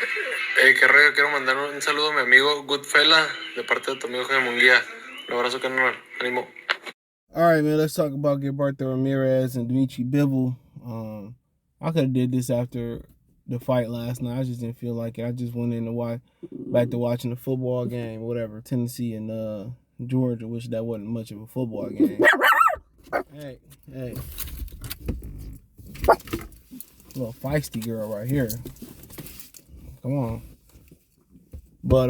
Qué rollo, quiero mandar un saludo a mi amigo Goodfella de parte de tu amigo Jaime Munguía. Un abrazo, carnal. Ánimo. All right, man. Let's talk about Gilberto Ramirez and Dmitry Bivol. I could have did this after the fight last night. I just didn't feel like it. I just went in to watch, back to watching the football game, whatever, Tennessee and Georgia, which that wasn't much of a football game. Hey, hey, little feisty girl right here. Come on, but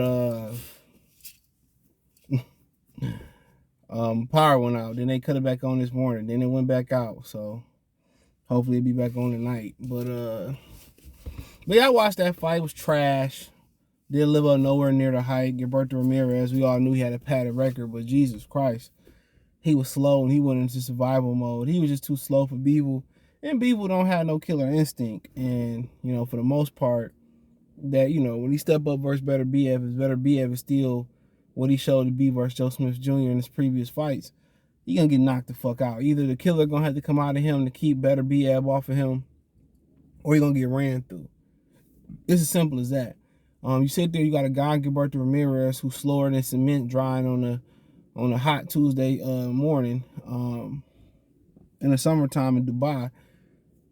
power went out. Then they cut it back on this morning. Then it went back out. So hopefully it'll be back on tonight. But yeah, I watched that fight. It was trash. Didn't live up nowhere near the hype. Gilberto Ramirez, we all knew he had a padded record, but Jesus Christ, he was slow and he went into survival mode. He was just too slow for Bivol. And Bivol don't have no killer instinct. And, for the most part, that, when he step up versus Better BF, is still what he showed to be versus Joe Smith Jr. in his previous fights. He gonna get knocked the fuck out. Either the killer gonna have to come out of him to keep Better BF off of him, or he gonna get ran through. It's as simple as that. You sit there, you got a guy, Gilberto Ramirez, who's slower than cement drying on a hot Tuesday morning in the summertime in Dubai.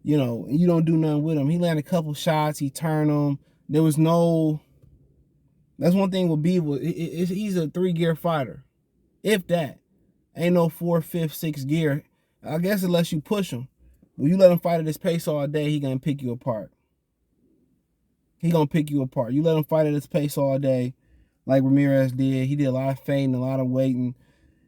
You don't do nothing with him. He landed a couple shots, he turned them. There was no. That's one thing with Bivol. He's a 3-gear fighter, if that. Ain't no 4th, 5th, 6th gear. I guess unless you push him. When you let him fight at this pace all day, he gonna pick you apart. He gonna pick you apart. You let him fight at his pace all day, like Ramirez did. He did a lot of feinting, a lot of waiting.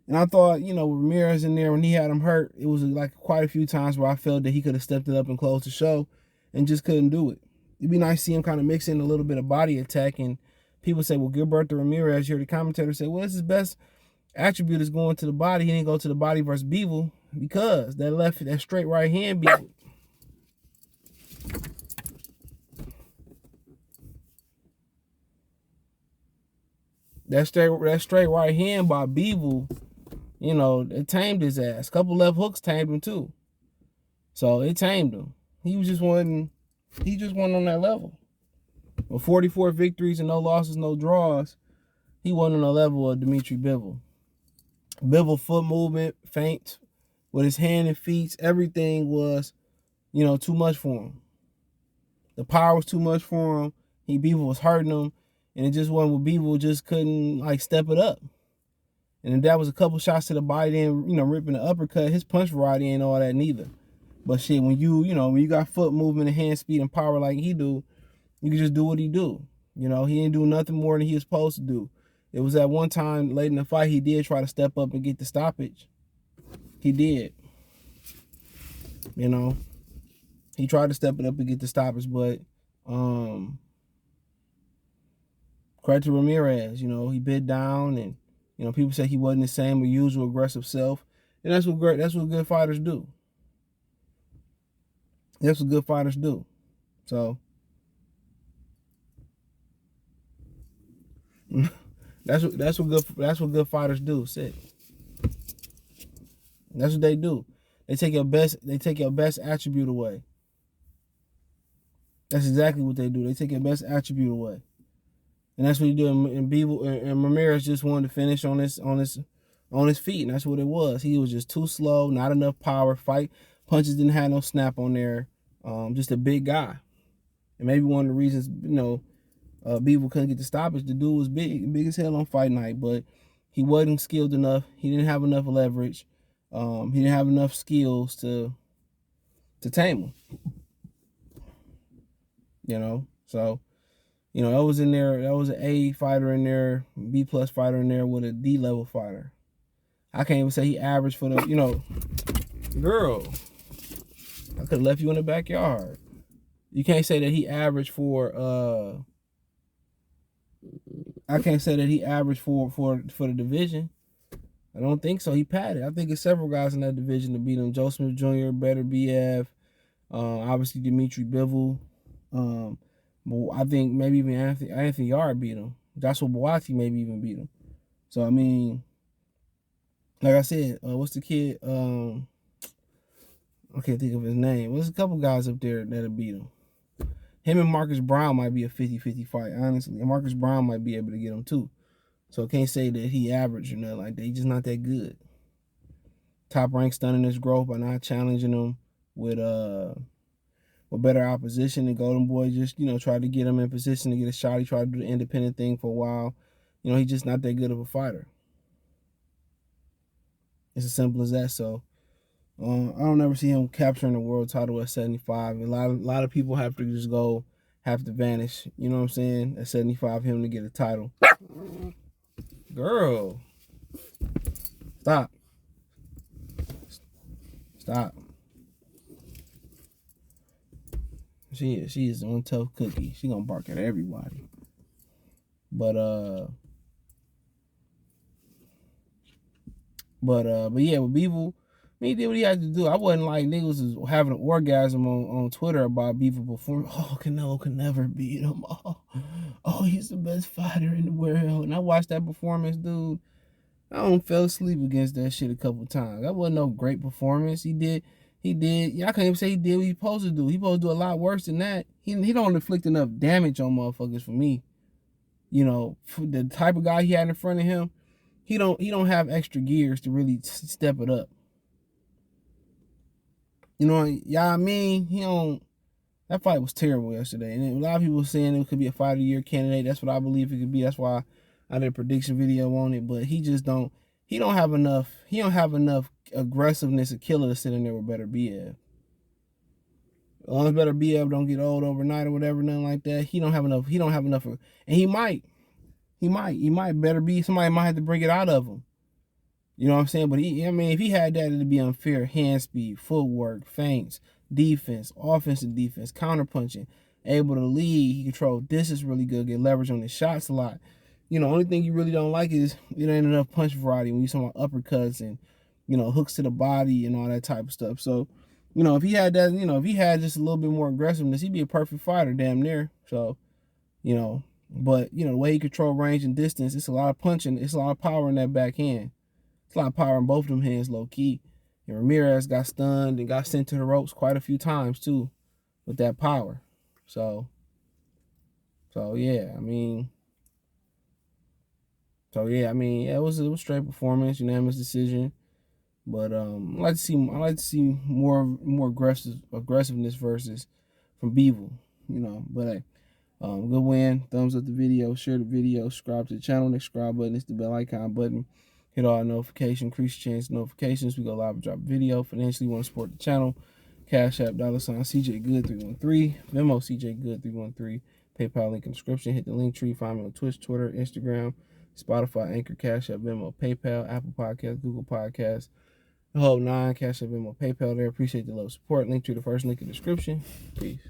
And I thought, Ramirez in there, when he had him hurt, it was like quite a few times where I felt that he could have stepped it up and closed the show and just couldn't do it. It'd be nice to see him kind of mix in a little bit of body attack. And people say, well, Gilberto Ramirez, you hear the commentator say, well, it's his best attribute is going to the body. He didn't go to the body versus Bivol because that straight right hand Bivol. That straight right hand by Bivol, it tamed his ass. A couple left hooks tamed him too. So it tamed him. He just wasn't on that level. With 44 victories and no losses, no draws, he wasn't on the level of Dmitry Bivol. Bivol foot movement, feint, with his hand and feet, everything was, too much for him. The power was too much for him. Bivol was hurting him. And it just wasn't with Bivol, just couldn't step it up. And if that was a couple shots to the body, then ripping the uppercut, his punch variety ain't all that neither. But shit, when you got foot movement and hand speed and power like he do, you can just do what he do. He didn't do nothing more than he was supposed to do. It was at one time late in the fight he did try to step up and get the stoppage. He did. He tried to step it up and get the stoppage, but credit to Ramirez, he bit down, and people say he wasn't the same or usual aggressive self, and that's what good fighters do. That's what good fighters do. So that's what good fighters do. Sit. That's what they do. They take your best attribute away. That's exactly what they do. They take your best attribute away. And that's what he did. And Bivol and Ramirez just wanted to finish on his feet, and that's what it was. He was just too slow, not enough power. Fight punches didn't have no snap on there. Just a big guy, and maybe one of the reasons Bivol couldn't get the stoppage. The dude was big as hell on fight night, but he wasn't skilled enough. He didn't have enough leverage. He didn't have enough skills to tame him. So. That was in there. That was an A fighter in there, B+ fighter in there with a D level fighter. I can't even say he averaged for the, girl. I could have left you in the backyard. You can't say that he averaged for. I can't say that he averaged for the division. I don't think so. He padded. I think it's several guys in that division to beat him. Joe Smith Jr., Better BF, obviously Dmitry Bivol. But I think maybe even Anthony Yard beat him. Joshua Buatsi maybe even beat him. So, I mean, like I said, what's the kid? I can't think of his name. There's a couple guys up there that'll beat him. Him and Marcus Brown might be a 50-50 fight, honestly. And Marcus Brown might be able to get him too. So can't say that he average or nothing like that. He's just not that good. Top Rank stunning his growth by not challenging him with better opposition. And Golden Boy just, tried to get him in position to get a shot. He tried to do the independent thing for a while. He's just not that good of a fighter. It's as simple as that. So I don't ever see him capturing the world title at 75. A lot of people have to vanish. You know what I'm saying? At 75, him to get a title. Girl, stop. She is one tough cookie. She gonna bark at everybody. But yeah, with Bivol, he did what he had to do. I wasn't like niggas was having an orgasm on Twitter about Bivol performing. Oh, Canelo can never beat him. Oh, he's the best fighter in the world. And I watched that performance, dude. I don't fell asleep against that shit a couple times. That wasn't no great performance. He did. Yeah, I can't even say he did what he's supposed to do. He's supposed to do a lot worse than that. He don't inflict enough damage on motherfuckers for me. For the type of guy he had in front of him, he don't have extra gears to really step it up. I mean, he don't. That fight was terrible yesterday, and a lot of people were saying it could be a fight of the year candidate. That's what I believe it could be. That's why I did a prediction video on it. But he just don't. He don't have enough. He don't have enough aggressiveness or killer to sit in there with Better BF. As long as Better BF don't get old overnight or whatever, nothing like that. He don't have enough. And he might. Better be somebody might have to bring it out of him. You know what I'm saying? But if he had that, it'd be unfair. Hand speed, footwork, feints, defense, offensive defense, counterpunching, able to lead. He control distance really good, get leverage on his shots a lot. Only thing you really don't like is there ain't enough punch variety when you talking about uppercuts and, hooks to the body and all that type of stuff. So, if he had that, if he had just a little bit more aggressiveness, he'd be a perfect fighter, damn near. So, but, the way he control range and distance, it's a lot of punching. It's a lot of power in that backhand. It's a lot of power in both of them hands, low key. And Ramirez got stunned and got sent to the ropes quite a few times too, with that power. So yeah, it was a straight performance, unanimous decision. But I like to see more aggressiveness versus from Bivol, But hey, good win. Thumbs up the video, share the video, subscribe to the channel. Next subscribe button is the bell icon button. Hit all notifications, increase your chance notifications. We go live and drop a video. Financially, want to support the channel. Cash App, $CJ Good 313. Venmo, CJ Good 313. PayPal link in the description. Hit the link tree. Find me on Twitch, Twitter, Instagram, Spotify, Anchor, Cash App, Venmo, PayPal, Apple Podcasts, Google Podcasts. The whole 9, Cash App, Venmo, PayPal there. Appreciate the love support. Link to the first link in the description. Peace.